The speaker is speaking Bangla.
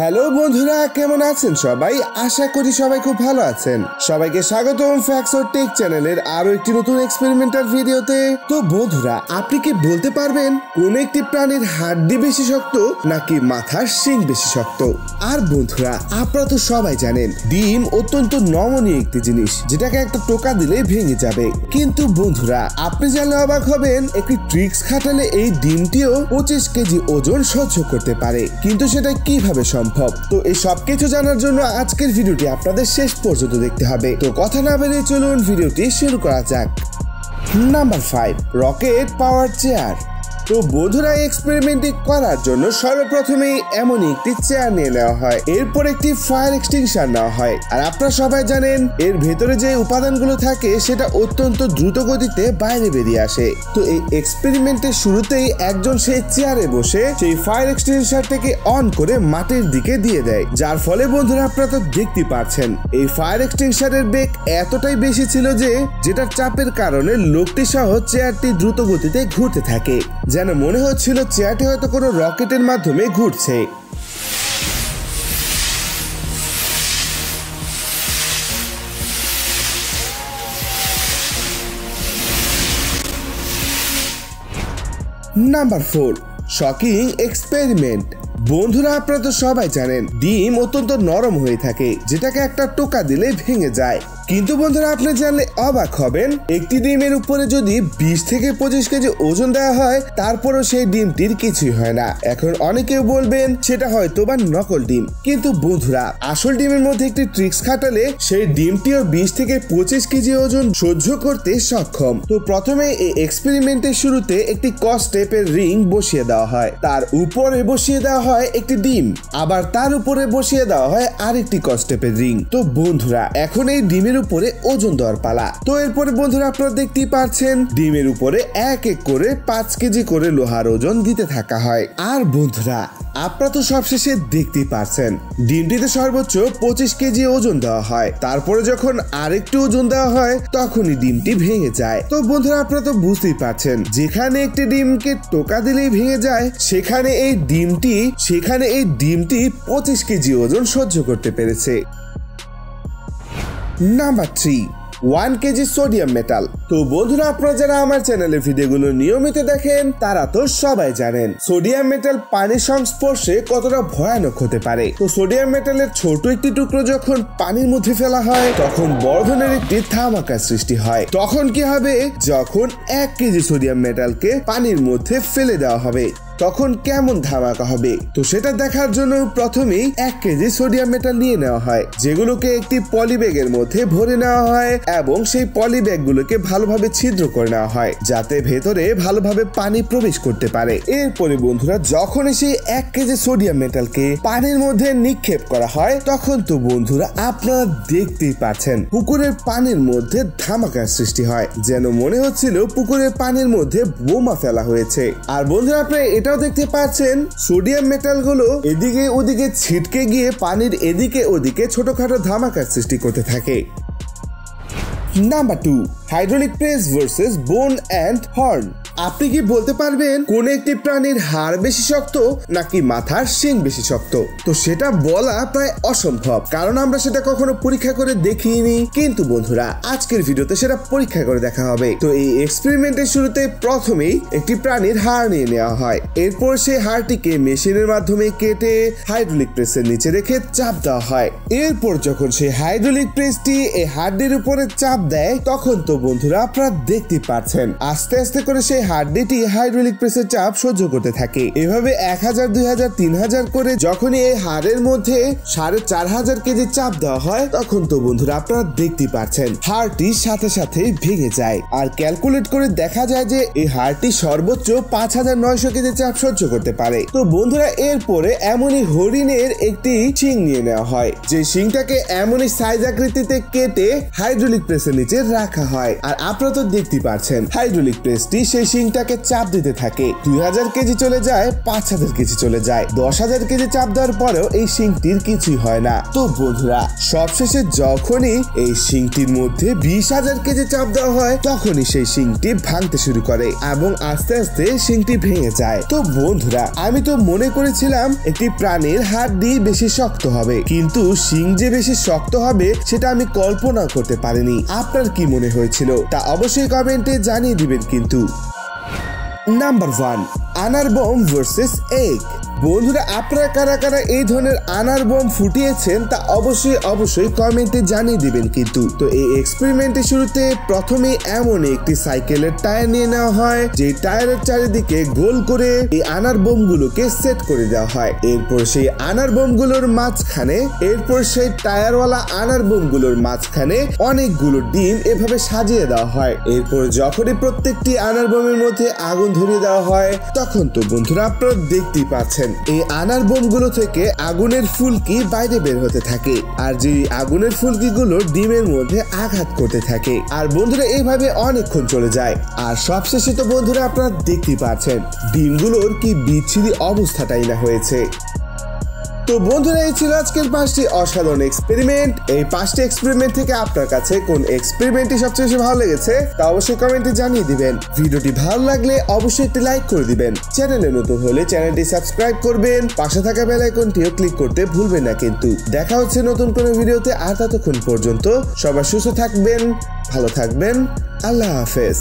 হ্যালো বন্ধুরা, কেমন আছেন সবাই? আশা করি সবাই খুব ভালো আছেন। সবাইকে স্বাগতম ফ্যাক্টস অর টেক চ্যানেলের আরো একটি নতুন এক্সপেরিমেন্টাল ভিডিওতে। তো বন্ধুরা, আপনি কি বলতে পারবেন কোন একটি প্রাণীর হাড্ডি বেশি শক্ত নাকি মাথার শিং বেশি শক্ত? আর বন্ধুরা, আপনারা তো সবাই জানেন ডিম অত্যন্ত নমনীয় একটি জিনিস, যেটাকে একটা টোকা দিলে ভেঙে যাবে। কিন্তু বন্ধুরা, আপনি জানলে অবাক হবেন, একটি ট্রিক্স খাটালে এই ডিমটিও 25 কেজি ওজন সহ্য করতে পারে। কিন্তু সেটা কিভাবে সম্ভব? তো এই সবকিছু জানার জন্য আজকের ভিডিওটি আপনাদের শেষ পর্যন্ত দেখতে হবে। তো কথা না বেরিয়ে চলুন ভিডিওটি শুরু করা যাক। নাম্বার 5, রকেট পাওয়ার চেয়ার। তো বন্ধুরা, এক্সপেরিমেন্টটি করার জন্য সর্বপ্রথমেই এমনই একটি চেয়ার নিয়ে নেওয়া হয়, এরপর একটি ফায়ার এক্সটিংশার নেওয়া হয়। আর আপনারা সবাই জানেন এর ভেতরে যে উপাদানগুলো থাকে সেটা অত্যন্ত দ্রুত গতিতে বাইরে বেরিয়ে আসে। তো এই এক্সপেরিমেন্টের শুরুতেই একজন সেই চেয়ারে বসে সেই ফায়ার এক্সটিংশারটাকে অন করে মাটির দিকে দিয়ে দেয়, যার ফলে বন্ধুরা আপনারা তো দেখতে পাচ্ছেন এই ফায়ার এক্সটিংশারের বেগ এতটাই বেশি ছিল যে যেটার চাপের কারণে লোকটি সহ চেয়ারটি দ্রুত গতিতে ঘুরতে থাকে, যেন মনে হচ্ছিল চেয়ারটি হয়তো কোনো রকেটের মাধ্যমে ঘুরছে। Number 4, shocking experiment. বন্ধুরা, আপনারা তো সবাই জানেন ডিম অত্যন্ত নরম হয়ে থাকে, যেটাকে একটা টোকা দিলে ভেঙে যায়। কিন্তু বন্ধুরা, আপনি জানলে অবাক হবেন, একটি ডিমের উপরে যদি 20 থেকে 25 কেজি ওজন দেওয়া হয়, তারপরও সেই ডিমটির কিছুই হয় না। এখন অনেকেও বলবেন সেটা হয়তো বা নকল ডিম। কিন্তু বন্ধুরা, আসল ডিমের মধ্যে একটি ট্রিক্স খাটালে সেই ডিমটিও 20 থেকে 25 কেজি ওজন সহ্য করতে সক্ষম। তো প্রথমে এই এক্সপেরিমেন্টের শুরুতে একটি কস টেপের রিং বসিয়ে দেওয়া হয়, তার উপরে বসিয়ে দেওয়া হয় একটি ডিম, আবার তার উপরে বসিয়ে দেওয়া হয় আরেকটি কস টেপের রিং। তো বন্ধুরা, এখন এই ডিমের উপরে ওজন দেওয়ার পালা। তো এরপরে বন্ধুরা আপনারা দেখতেই পাচ্ছেন ডিমের উপরে এক এক করে 5 কেজি করে লোহার ওজন দিতে থাকা হয়। আর বন্ধুরা, আপনারা তো সবশেষে দেখতেই পাচ্ছেন ডিমটিতে সর্বোচ্চ 25 কেজি ওজন দেওয়া হয়। তারপরে যখন আরেকটু ওজন দেওয়া হয় তখনই ডিমটি ভেঙে যায়। তো বন্ধুরা, আপনারা তো বুঝতেই পারছেন, যেখানে একটি ডিমকে টোকা দিলেই ভেঙে যায়, সেখানে এই ডিমটি 25 কেজি ওজন সহ্য করতে পেরেছে। Number 3, 1 KG sodium metal. তো বন্ধুরা, আপনারা যারা আমার চ্যানেলের ভিডিওগুলো নিয়মিত দেখেন তারা তো সবাই জানেন সোডিয়াম মেটাল পানির সংস্পর্শে কতটা ভয়ানক হতে পারে। তো সোডিয়াম মেটালের ছোট একটি টুকরো যখন পানির মধ্যে ফেলা হয় তখন বড় ধরনের একটি ধামাকার সৃষ্টি হয়। তখন কি হবে, যখন 1 কেজি সোডিয়াম মেটালকে পানির মধ্যে ফেলে দেওয়া হবে তখন কেমন ধামাকা হবে? তো সেটা দেখার জন্য প্রথমেই 1 কেজি সোডিয়াম মেটাল নিয়ে নেওয়া হয়, যেগুলোকে একটি পলি ব্যাগের মধ্যে ভরে নেওয়া হয় এবং সেই পলি ব্যাগগুলোকে ভালোভাবে ছিদ্র করে নেওয়া হয় যাতে ভেতরে ভালোভাবে পানি প্রবেশ করতে পারে। এরপরে বন্ধুরা, যখন সেই 1 কেজি সোডিয়াম মেটালকে পানির মধ্যে নিক্ষেপ করা হয় তখন তো বন্ধুরা আপনারা দেখতেই পাচ্ছেন পুকুরের পানির মধ্যে ধামাকার সৃষ্টি হয়, যেন মনে হচ্ছিল পুকুরের পানির মধ্যে বোমা ফেলা হয়েছে। আর বন্ধুরা, আপনারা এটাও দেখতে পাচ্ছেন সোডিয়াম মেটাল গুলো এদিকে ওদিকে ছিটকে গিয়ে পানির এদিকে ওদিকে ছোটখাটো ধামাকার সৃষ্টি করতে থাকে। নাম্বার 2, হাইড্রোলিক প্রেস ভার্সেস বোন অ্যান্ড হর্ন। আপনি কি বলতে পারবেন কোন একটি প্রাণীর হাড় বেশি শক্ত নাকি মাথার শিং বেশি শক্ত? তো সেটা বলা প্রায় অসম্ভব, কারণ আমরা সেটা কখনো পরীক্ষা করে দেখিনি। কিন্তু বন্ধুরা, আজকের ভিডিওতে সেটা পরীক্ষা করে দেখা হবে। তো এই এক্সপেরিমেন্টের শুরুতে প্রথমেই একটি প্রাণীর হাড় নিয়ে নেওয়া হয়, এরপর সেই হাড়টিকে মেশিনের মাধ্যমে কেটে হাইড্রোলিক প্রেসের নিচে রেখে চাপ দেওয়া হয়। এরপর যখন সেই হাইড্রোলিক প্রেসটি এই হাড়টির উপরে চাপ দেয় তখন তো বন্ধুরা আপনারা দেখতে পাচ্ছেন আস্তে আস্তে করে সেই হাড্ডিটি হাইড্রোলিক প্রেসের চাপ সহ্য করতে থাকে। এভাবে 1000, 2000, 3000 করে যখনই এই হাড়ের মধ্যে 4500 কেজি চাপ দেওয়া হয় তখন তো বন্ধুরা আপনারা দেখতে পাচ্ছেন হাড়টি সাথে সাথে ভেঙে যায়। আর ক্যালকুলেট করে দেখা যায় যে এই হাড়টি সর্বোচ্চ 5900 কেজি চাপ সহ্য করতে পারে। তো বন্ধুরা, এরপরে এমনই হরিণের একটি শিং নিয়ে নেওয়া হয়, যে শিংটাকে এমনই সাইজ আকৃতিতে কেটে হাইড্রোলিক প্রেসের নিচে রাখা হয়। আর আপনারা তো দেখতে পাচ্ছেন হাইড্রোলিক প্রেসটি সেই শিংটাকে চাপ দিতে থাকে। 2000 কেজি চলে যায়, 5000 কেজি চলে যায়, 10,000 কেজি চাপ দেওয়ার পরেও এই শিংটির কিছুই হয় না। তো বন্ধুরা সবশেষে যখনই এই শিংটির মধ্যে 20,000 কেজি চাপ দেওয়া হয় তখনই সেই শিংটি ভাঙতে শুরু করে এবং আস্তে আস্তে শিংটি ভেঙে যায়। তো বন্ধুরা আমি তো মনে করেছিলাম একটি প্রাণীর হাড্ডি বেশি শক্ত হবে, কিন্তু শিং যে বেশি শক্ত হবে সেটা আমি কল্পনা করতে পারিনি। আপনার কি মনে হয়েছিল তা অবশ্যই কমেন্টে জানিয়ে দিবেন। কিন্তু নাম্বার 1, আনার বম ভার্সেস এগ। বন্ধুরা আপনারা কারা কারা এই ধরনের আনার বম ফুটিয়েছেন তা অবশ্যই কমেন্টে জানিয়ে দিবেন। কিন্তু তো এই এক্সপেরিমেন্টের শুরুতে প্রথমে এমন একটি সাইকেলের টায়ার নিয়ে নেওয়া হয়, যে টায়ারের চারিদিকে গোল করে এই আনার বোমগুলোকে সেট করে দেওয়া হয়। এরপর সেই আনার বোমগুলোর মাঝখানে টায়ারওয়ালা আনার বোমগুলোর মাঝখানে অনেকগুলো ডিম এভাবে সাজিয়ে দেওয়া হয়। এরপর যখনই প্রত্যেকটি আনার বোমের মধ্যে আগুন ধরিয়ে দেওয়া হয় তখন তো বন্ধুরা আপনারা দেখতেই পাচ্ছেন এই আনার বোমগুলো থেকে আগুনের ফুলকি বাইরে বের হতে থাকে, আর যে আগুনের ফুলকিগুলো ডিমের মধ্যে আঘাত করতে থাকে। আর বন্ধুরা এইভাবে অনেকক্ষণ চলে যায়। আর সবশেষে তো বন্ধুরা আপনারা দেখতেই পাচ্ছেন ডিমগুলোর কি বিচ্ছিরি অবস্থাটাই না হয়েছে। তো বন্ধুরা এই ছিল আজকের 5টি অসাধারণ এক্সপেরিমেন্ট। এই 5টি এক্সপেরিমেন্ট থেকে আপনার কাছে কোন এক্সপেরিমেন্টটি সবচেয়ে বেশি ভালো লেগেছে তা অবশ্যই কমেন্টে জানিয়ে দিবেন। ভিডিওটি ভালো লাগলে অবশ্যই একটি লাইক করে দিবেন। চ্যানেলে নতুন হলে চ্যানেলটি সাবস্ক্রাইব করবেন, পাশে থাকা বেল আইকনটিও ক্লিক করতে ভুলবেন না। কিন্তু দেখা হচ্ছে নতুন কোনো ভিডিওতে। আর ততক্ষণ পর্যন্ত সবাই সুস্থ থাকবেন, ভালো থাকবেন। আল্লাহ হাফেজ।